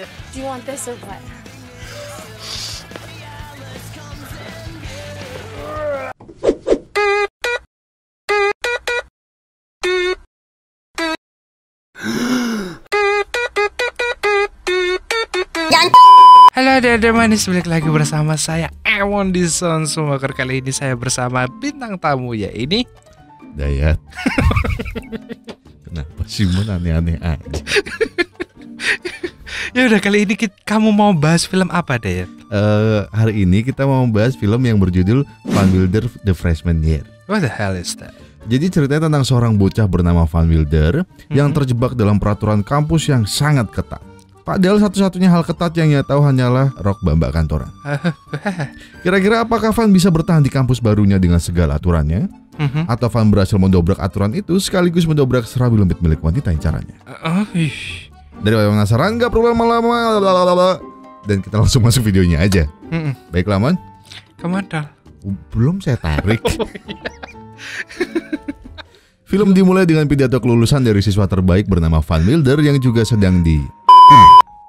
Do you want this or what? Halo adik-adik manis, balik lagi bersama saya Ewon di Zone Smoker. Kali ini saya bersama bintang tamu ya ini Dayat. Kenapa sih aneh-aneh aja? Ya udah, kali ini kamu mau bahas film apa Dayat? Hari ini kita mau membahas film yang berjudul Van Wilder The Freshman Year. What the hell is that? Jadi ceritanya tentang seorang bocah bernama Van Wilder yang terjebak dalam peraturan kampus yang sangat ketat. Padahal satu-satunya hal ketat yang ia tahu hanyalah rok bambak kantoran. Kira-kira apakah Van bisa bertahan di kampus barunya dengan segala aturannya? Atau Van berhasil mendobrak aturan itu sekaligus mendobrak serabi lembit milik wanita yang caranya? Daripada penasaran, gak perlu lama-lama. Dan kita langsung masuk videonya aja. Baiklah, Mon. Kemana? Belum saya tarik. Film dimulai dengan pidato kelulusan dari siswa terbaik bernama Van Wilder yang juga sedang di...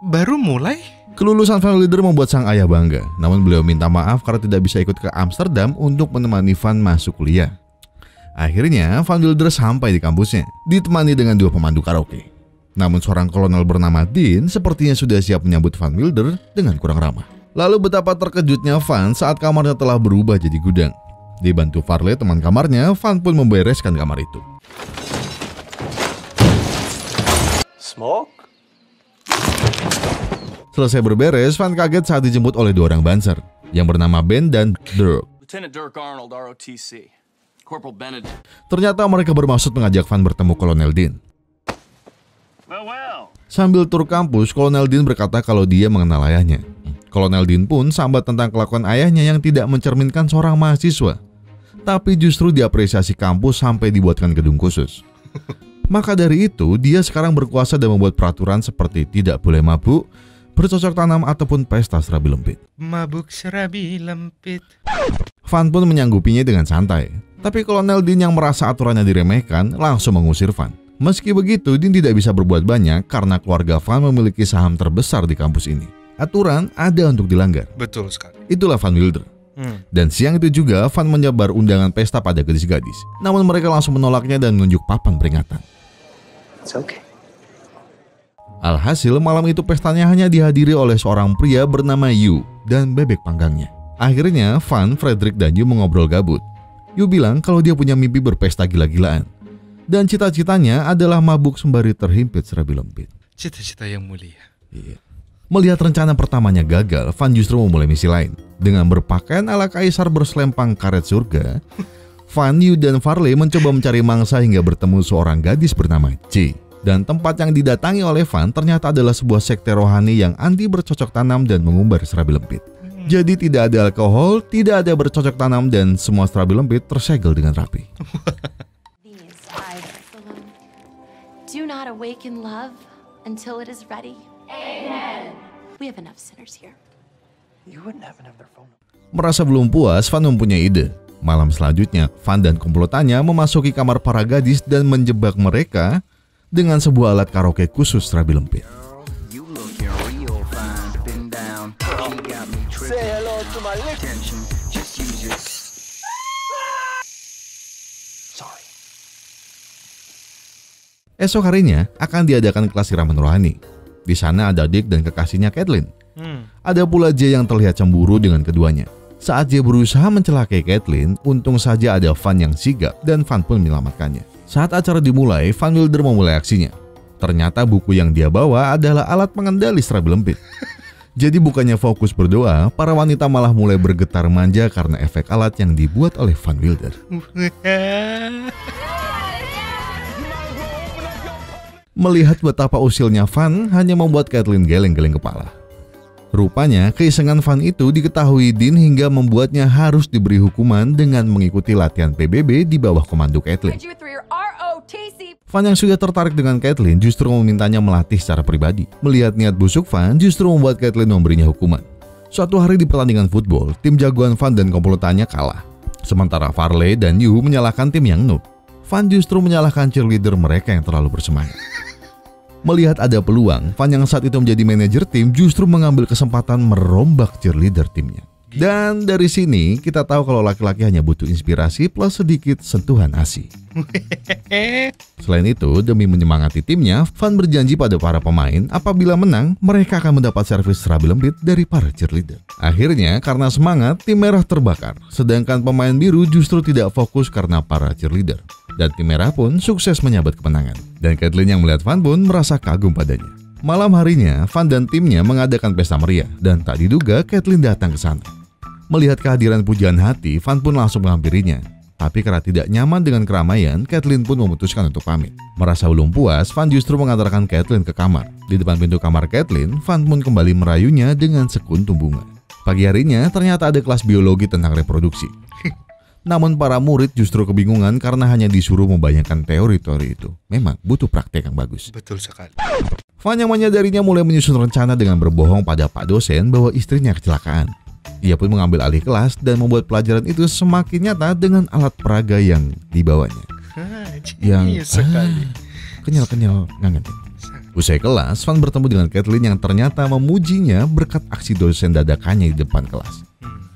Baru mulai? Kelulusan Van Wilder membuat sang ayah bangga. Namun beliau minta maaf karena tidak bisa ikut ke Amsterdam untuk menemani Van masuk kuliah. Akhirnya Van Wilder sampai di kampusnya, ditemani dengan dua pemandu karaoke. Namun seorang kolonel bernama Dean sepertinya sudah siap menyambut Van Wilder dengan kurang ramah. Lalu betapa terkejutnya Van saat kamarnya telah berubah jadi gudang. Dibantu Farley teman kamarnya, Van pun membereskan kamar itu. Smoke? Selesai berberes, Van kaget saat dijemput oleh dua orang banser yang bernama Ben dan Dirk. Lieutenant Dirk Arnold, ROTC. Corporal Benedict. Ternyata mereka bermaksud mengajak Van bertemu Kolonel Dean. Well. Sambil tur kampus, Kolonel Dean berkata kalau dia mengenal ayahnya. Kolonel Dean pun sambat tentang kelakuan ayahnya yang tidak mencerminkan seorang mahasiswa, tapi justru diapresiasi kampus sampai dibuatkan gedung khusus. Maka dari itu, dia sekarang berkuasa dan membuat peraturan seperti tidak boleh mabuk, bercocok tanam ataupun pesta serabi lempit. Mabuk serabi lempit. Van pun menyanggupinya dengan santai. Tapi Kolonel Dean yang merasa aturannya diremehkan langsung mengusir Van. Meski begitu, Dean tidak bisa berbuat banyak karena keluarga Van memiliki saham terbesar di kampus ini. Aturan ada untuk dilanggar. Betul sekali. Itulah Van Wilder. Dan siang itu juga Van menyebar undangan pesta pada gadis-gadis. Namun mereka langsung menolaknya dan menunjuk papan peringatan. It's okay. Alhasil malam itu pestanya hanya dihadiri oleh seorang pria bernama Yu dan bebek panggangnya. Akhirnya Van, Frederick, dan Yu mengobrol gabut. Yu bilang kalau dia punya mimpi berpesta gila-gilaan. Dan cita-citanya adalah mabuk sembari terhimpit serabi lempit. Cita-cita yang mulia. Iya. Melihat rencana pertamanya gagal, Van justru memulai misi lain. Dengan berpakaian ala kaisar berselempang karet surga, Van, Yu, dan Farley mencoba mencari mangsa hingga bertemu seorang gadis bernama C. Dan tempat yang didatangi oleh Van ternyata adalah sebuah sekte rohani yang anti bercocok tanam dan mengumbar serabi lempit. Jadi tidak ada alkohol, tidak ada bercocok tanam, dan semua serabi lempit tersegel dengan rapi. Do not awaken love until it is ready. Amen. We have enough sinners here. You wouldn't happen to have their phone number. Merasa belum puas, Van mempunyai ide. Malam selanjutnya, Van dan komplotannya memasuki kamar para gadis dan menjebak mereka dengan sebuah alat karaoke khusus serabi lempit. Say hello to my lips. Sorry. Esok harinya akan diadakan kelas siraman rohani. Di sana ada Dick dan kekasihnya Kathleen. Ada pula Jay yang terlihat cemburu dengan keduanya. Saat Jay berusaha mencelakai Kathleen, untung saja ada Van yang sigap dan Van pun menyelamatkannya. Saat acara dimulai, Van Wilder memulai aksinya. Ternyata buku yang dia bawa adalah alat pengendali serabi lempit. Jadi bukannya fokus berdoa, para wanita malah mulai bergetar manja karena efek alat yang dibuat oleh Van Wilder. Melihat betapa usilnya Van hanya membuat Kathleen geleng-geleng kepala. Rupanya keisengan Van itu diketahui Dean hingga membuatnya harus diberi hukuman dengan mengikuti latihan PBB di bawah komando Kathleen. Van yang sudah tertarik dengan Kathleen justru memintanya melatih secara pribadi. Melihat niat busuk Van justru membuat Kathleen memberinya hukuman. Suatu hari di pertandingan football, tim jagoan Van dan komplotannya kalah. Sementara Farley dan Yu menyalahkan tim yang noob. Van justru menyalahkan cheerleader mereka yang terlalu bersemangat. Melihat ada peluang, Van yang saat itu menjadi manajer tim justru mengambil kesempatan merombak cheerleader timnya. Dan dari sini kita tahu kalau laki-laki hanya butuh inspirasi plus sedikit sentuhan ASI. Selain itu, demi menyemangati timnya, Van berjanji pada para pemain apabila menang, mereka akan mendapat servis serabi lembit dari para cheerleader. Akhirnya, karena semangat, tim merah terbakar, sedangkan pemain biru justru tidak fokus karena para cheerleader. Dan tim merah pun sukses menyabet kemenangan. Dan Caitlyn yang melihat Van pun merasa kagum padanya. Malam harinya, Van dan timnya mengadakan pesta meriah, dan tak diduga Caitlyn datang ke sana. Melihat kehadiran pujaan hati, Van pun langsung menghampirinya. Tapi karena tidak nyaman dengan keramaian, Caitlyn pun memutuskan untuk pamit. Merasa belum puas, Van justru mengantarkan Caitlyn ke kamar. Di depan pintu kamar Caitlyn, Van pun kembali merayunya dengan sekuntum bunga. Pagi harinya, ternyata ada kelas biologi tentang reproduksi. Namun para murid justru kebingungan karena hanya disuruh membayangkan teori-teori itu. Memang butuh praktek yang bagus. Betul sekali. Van yang menyadarinya mulai menyusun rencana dengan berbohong pada Pak dosen bahwa istrinya kecelakaan. Ia pun mengambil alih kelas dan membuat pelajaran itu semakin nyata dengan alat peraga yang dibawanya. Yang kenyal-kenyal ngangetin. Usai kelas, Van bertemu dengan Caitlyn yang ternyata memujinya berkat aksi dosen dadakannya di depan kelas.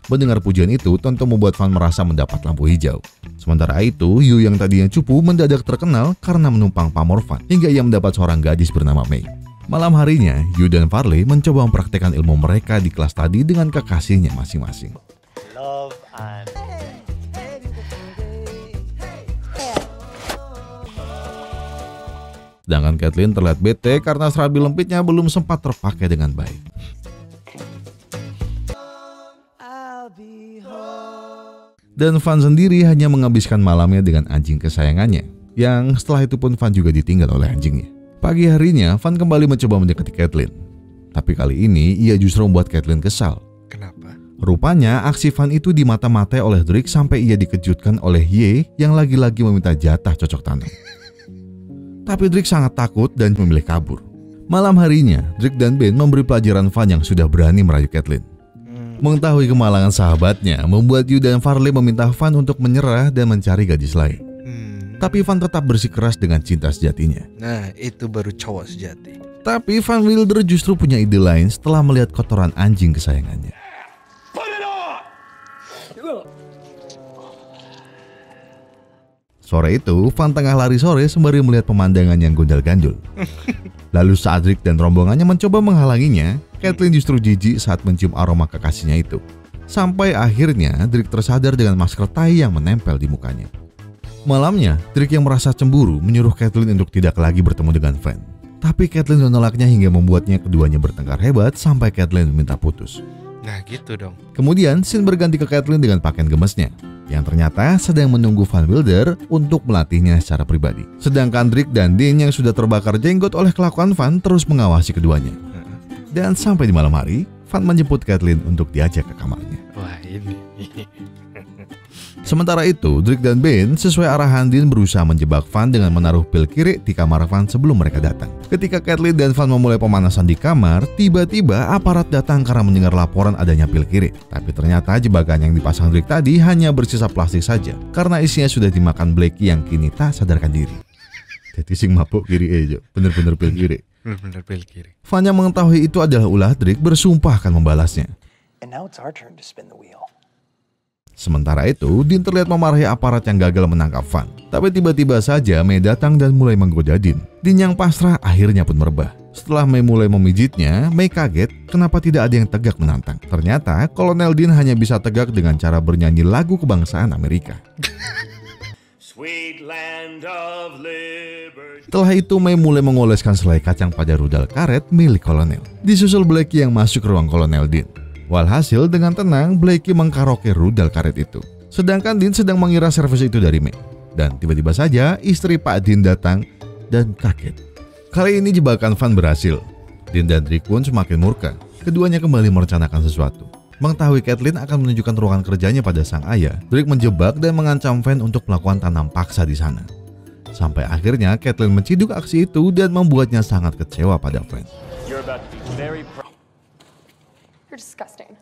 Mendengar pujian itu tentu membuat Van merasa mendapat lampu hijau. Sementara itu, Yu yang tadinya cupu mendadak terkenal karena menumpang pamor Van hingga ia mendapat seorang gadis bernama Mei. Malam harinya, Yu dan Farley mencoba mempraktekkan ilmu mereka di kelas tadi dengan kekasihnya masing-masing. Sedangkan Caitlyn terlihat bete karena serabi lembitnya belum sempat terpakai dengan baik. Dan Van sendiri hanya menghabiskan malamnya dengan anjing kesayangannya, yang setelah itu pun Van juga ditinggal oleh anjingnya. Pagi harinya, Van kembali mencoba mendekati Caitlyn. Tapi kali ini, ia justru membuat Caitlyn kesal. Kenapa? Rupanya, aksi Van itu dimata-matai oleh Drake sampai ia dikejutkan oleh Ye yang lagi-lagi meminta jatah cocok tanam. Tapi Drake sangat takut dan memilih kabur. Malam harinya, Drake dan Ben memberi pelajaran Van yang sudah berani merayu Caitlyn. Mengetahui kemalangan sahabatnya, membuat Yu dan Farley meminta Van untuk menyerah dan mencari gadis lain. Tapi Van tetap bersikeras dengan cinta sejatinya. Nah, itu baru cowok sejati. Tapi Van Wilder justru punya ide lain setelah melihat kotoran anjing kesayangannya. Sore itu, Van tengah lari sore sembari melihat pemandangan yang gondal-ganjul. Lalu saat Rick dan rombongannya mencoba menghalanginya, Caitlyn justru jijik saat mencium aroma kekasihnya itu. Sampai akhirnya Drake tersadar dengan masker tai yang menempel di mukanya. Malamnya, Drake yang merasa cemburu menyuruh Caitlyn untuk tidak lagi bertemu dengan Van. Tapi Caitlyn menolaknya hingga membuatnya keduanya bertengkar hebat sampai Caitlyn meminta putus. Nah gitu dong. Kemudian, scene berganti ke Caitlyn dengan pakaian gemesnya, yang ternyata sedang menunggu Van Wilder untuk melatihnya secara pribadi. Sedangkan Drake dan Dean yang sudah terbakar jenggot oleh kelakuan Van terus mengawasi keduanya. Dan sampai di malam hari, Van menjemput Caitlyn untuk diajak ke kamarnya. Wah ini. Sementara itu, Drake dan Ben sesuai arahan Dean berusaha menjebak Van dengan menaruh pil kiri di kamar Van sebelum mereka datang. Ketika Caitlyn dan Van memulai pemanasan di kamar, tiba-tiba aparat datang karena mendengar laporan adanya pil kiri. Tapi ternyata jebakan yang dipasang Drake tadi hanya bersisa plastik saja, karena isinya sudah dimakan Blackie yang kini tak sadarkan diri. Jadi sing mabuk kiri aja, bener-bener pil kiri. Bener-bener pil kiri. Van yang mengetahui itu adalah ulah Drake bersumpah akan membalasnya. And now it's our turn to spin the wheel. Sementara itu, Dean terlihat memarahi aparat yang gagal menangkap Van. Tapi tiba-tiba saja Mei datang dan mulai menggoda Dean. Dean yang pasrah akhirnya pun merebah. Setelah Mei mulai memijitnya, Mei kaget kenapa tidak ada yang tegak menantang. Ternyata Kolonel Dean hanya bisa tegak dengan cara bernyanyi lagu kebangsaan Amerika. Sweet land of liberty. Setelah itu Mei mulai mengoleskan selai kacang pada rudal karet milik Kolonel. Disusul Blackie yang masuk ke ruang Kolonel Dean. Walhasil dengan tenang Blackie mengkaraoke rudal karet itu. Sedangkan Dean sedang mengira servis itu dari Mei. Dan tiba-tiba saja istri Pak Dean datang dan kaget. Kali ini jebakan Van berhasil. Dean dan Drake pun semakin murka. Keduanya kembali merencanakan sesuatu. Mengetahui Caitlyn akan menunjukkan ruangan kerjanya pada sang ayah, Drake menjebak dan mengancam Van untuk melakukan tanam paksa di sana. Sampai akhirnya Caitlyn menciduk aksi itu dan membuatnya sangat kecewa pada Van. You're about to be very You're disgusting.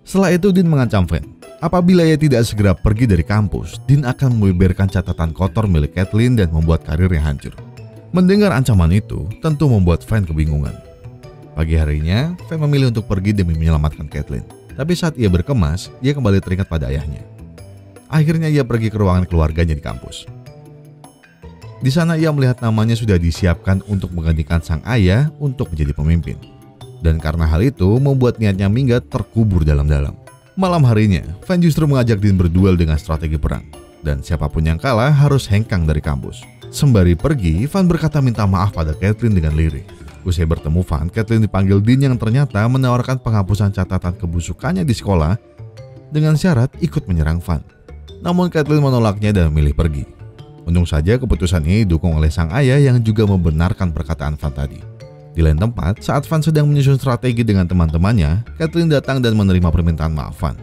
Setelah itu Dean mengancam Van. Apabila ia tidak segera pergi dari kampus, Dean akan membeberkan catatan kotor milik Caitlyn dan membuat karirnya hancur. Mendengar ancaman itu tentu membuat Van kebingungan. Pagi harinya, Van memilih untuk pergi demi menyelamatkan Caitlin. Tapi saat ia berkemas, ia kembali teringat pada ayahnya. Akhirnya ia pergi ke ruangan keluarganya di kampus. Di sana ia melihat namanya sudah disiapkan untuk menggantikan sang ayah untuk menjadi pemimpin. Dan karena hal itu membuat niatnya minggat terkubur dalam-dalam. Malam harinya, Van justru mengajak Dean berduel dengan strategi perang. Dan siapapun yang kalah harus hengkang dari kampus. Sembari pergi, Van berkata minta maaf pada Caitlin dengan lirih. Usai bertemu Van, Caitlin dipanggil Dean yang ternyata menawarkan penghapusan catatan kebusukannya di sekolah dengan syarat ikut menyerang Van. Namun Caitlin menolaknya dan memilih pergi. Untung saja keputusan ini didukung oleh sang ayah yang juga membenarkan perkataan Van tadi. Di lain tempat, saat Van sedang menyusun strategi dengan teman-temannya, Caitlin datang dan menerima permintaan maaf Van.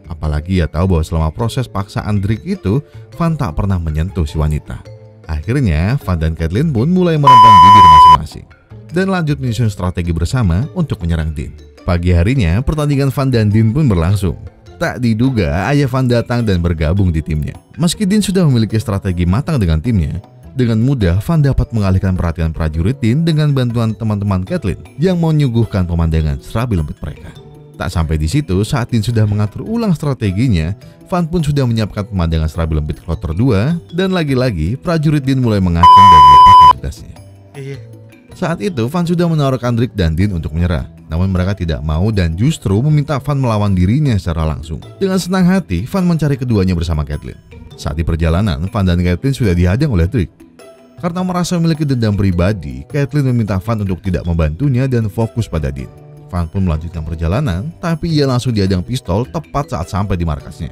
Apalagi ia tahu bahwa selama proses paksaan Drake itu, Van tak pernah menyentuh si wanita. Akhirnya, Van dan Caitlin pun mulai merempang bibir masing-masing dan lanjut menyusun strategi bersama untuk menyerang Dean. Pagi harinya, pertandingan Van dan Dean pun berlangsung. Tak diduga, ayah Van datang dan bergabung di timnya. Meski Dean sudah memiliki strategi matang dengan timnya, dengan mudah Van dapat mengalihkan perhatian prajurit Dean dengan bantuan teman-teman Caitlin yang menyuguhkan pemandangan serabi lembut mereka. Tak sampai di situ, saat Dean sudah mengatur ulang strateginya, Van pun sudah menyiapkan pemandangan serabi lembut kloter 2 dan lagi-lagi prajurit Dean mulai mengacung dan melepaskan tugasnya. Saat itu, Van sudah menawarkan Drake dan Dean untuk menyerah. Namun mereka tidak mau dan justru meminta Van melawan dirinya secara langsung. Dengan senang hati, Van mencari keduanya bersama Caitlin. Saat di perjalanan, Van dan Caitlin sudah dihadang oleh Drake. Karena merasa memiliki dendam pribadi, Caitlin meminta Van untuk tidak membantunya dan fokus pada Dean. Van pun melanjutkan perjalanan, tapi ia langsung dihadang pistol tepat saat sampai di markasnya.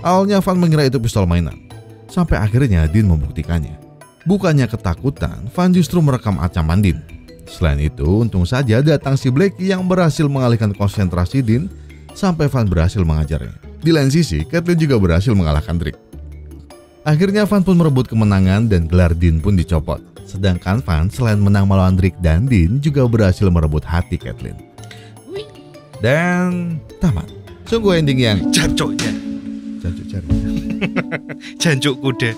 Awalnya Van mengira itu pistol mainan, sampai akhirnya Dean membuktikannya. Bukannya ketakutan, Van justru merekam ancaman Dean. Selain itu, untung saja datang si Blackie yang berhasil mengalihkan konsentrasi Dean sampai Van berhasil mengajarnya. Di lain sisi, Caitlin juga berhasil mengalahkan Drake. Akhirnya Van pun merebut kemenangan dan gelar Dean pun dicopot. Sedangkan Van selain menang melawan Drake dan Dean juga berhasil merebut hati Caitlin. Dan tamat. Sungguh ending yang Jancuknya. jancuk cari. Jancuk kuda.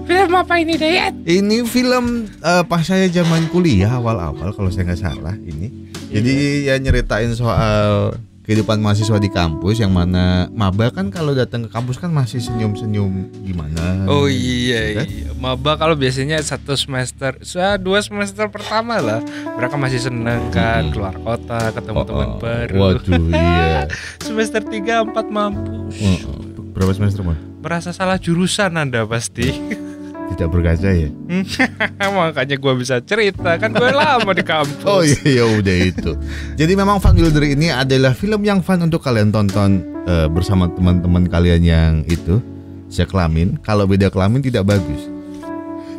Film apa ini, Dayat? Ini film pas saya zaman kuliah awal-awal kalau saya nggak salah ini. Jadi ya nyeritain soal kehidupan mahasiswa di kampus yang mana maba kan kalau datang ke kampus kan masih senyum-senyum gimana. Oh iya, kan? iya. Maba kalau biasanya 1 semester, 2 semester pertama lah mereka masih seneng kan keluar kota, ketemu teman baru. Waduh, iya. Semester 3, 4 mampus. Berapa semester, Man? Merasa salah jurusan Anda pasti. Tidak berkaca ya? Makanya gue bisa cerita, kan gue lama di kampus. Oh iya, udah itu. Jadi memang Van Wilder ini adalah film yang fun untuk kalian tonton bersama teman-teman kalian yang itu sekelamin. Kalau beda kelamin tidak bagus.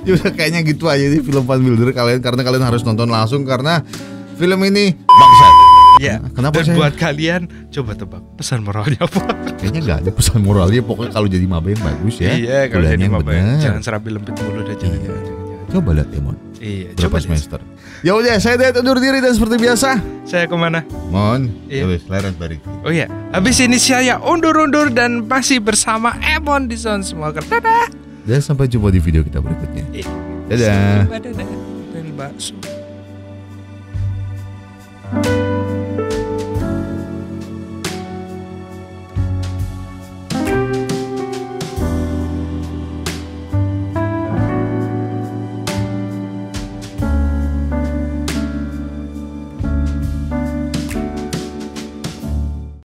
Ya udah kayaknya gitu aja sih film Van Wilder kalian, karena kalian harus nonton langsung karena film ini bangsat. Ya, Kenapa dan saya? buat kalian coba tebak pesan moralnya apa? Kayaknya nggak ada pesan moralnya. Pokoknya kalau jadi maba yang bagus ya. Iya, kalau Kuliahnya jadi yang maba bener. jangan serabi lempit mulu dah, jangan. Coba lihat Emon. Iya, Berapa coba deh. semester? Ya udah, saya Dayat undur diri dan seperti biasa. Saya kemana? Mon, Iya. ya wes, laras balik. Oh iya, habis ini saya undur-undur dan masih bersama Emon di Zone Smoker. Dadah. Dan sampai jumpa di video kita berikutnya. Iya. Dadah. Dadah. Dan bakso.